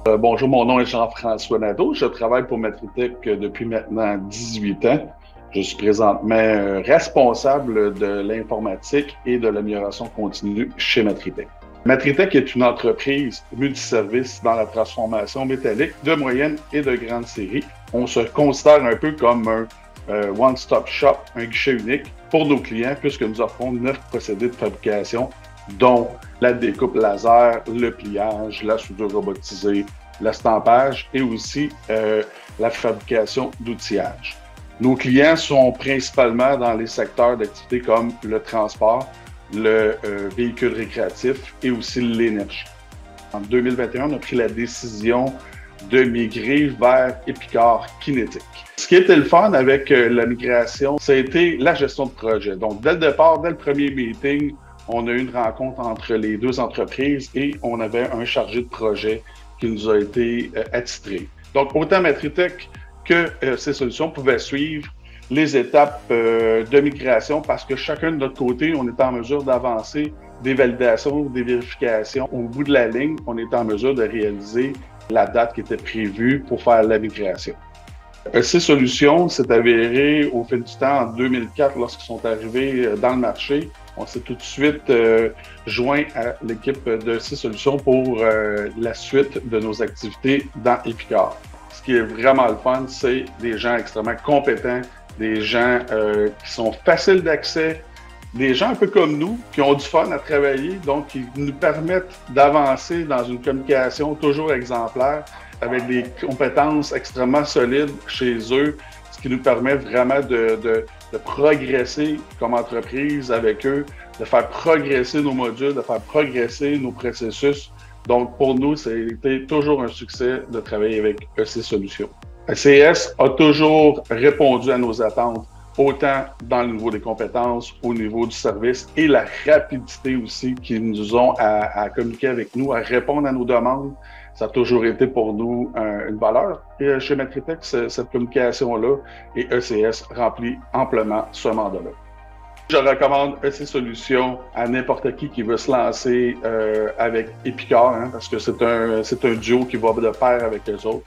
Bonjour, mon nom est Jean-François Nadeau. Je travaille pour Matritech depuis maintenant 18 ans. Je suis présentement responsable de l'informatique et de l'amélioration continue chez Matritech. Matritech est une entreprise multiservice dans la transformation métallique de moyenne et de grande série. On se considère un peu comme un one-stop shop, un guichet unique pour nos clients puisque nous offrons 9 procédés de fabrication dont la découpe laser, le pliage, la soudure robotisée, l'estampage et aussi la fabrication d'outillage. Nos clients sont principalement dans les secteurs d'activité comme le transport, le véhicule récréatif et aussi l'énergie. En 2021, on a pris la décision de migrer vers Epicor Kinetic. Ce qui était le fun avec la migration, ça a été la gestion de projet. Donc, dès le départ, dès le premier meeting, on a eu une rencontre entre les deux entreprises et on avait un chargé de projet qui nous a été attitré. Donc, autant Matritech que ces solutions pouvaient suivre les étapes de migration parce que chacun de notre côté, on est en mesure d'avancer des validations, des vérifications. Au bout de la ligne, on est en mesure de réaliser la date qui était prévue pour faire la migration. Ces solutions s'est avéré au fil du temps, en 2004, lorsqu'ils sont arrivés dans le marché, on s'est tout de suite joint à l'équipe de ces solutions pour la suite de nos activités dans Epicor. Ce qui est vraiment le fun, c'est des gens extrêmement compétents, des gens qui sont faciles d'accès, des gens un peu comme nous, qui ont du fun à travailler, donc qui nous permettent d'avancer dans une communication toujours exemplaire, avec des compétences extrêmement solides chez eux, ce qui nous permet vraiment de progresser comme entreprise avec eux, de faire progresser nos modules, de faire progresser nos processus. Donc, pour nous, c'était toujours un succès de travailler avec EC Solutions. ECS a toujours répondu à nos attentes, autant dans le niveau des compétences, au niveau du service et la rapidité aussi qu'ils nous ont à communiquer avec nous, à répondre à nos demandes. Ça a toujours été pour nous une valeur. Et chez Matritech, cette communication-là et ECS remplit amplement ce mandat-là. Je recommande EC Solutions à n'importe qui veut se lancer avec Epicor, parce que c'est un duo qui va de pair avec les autres.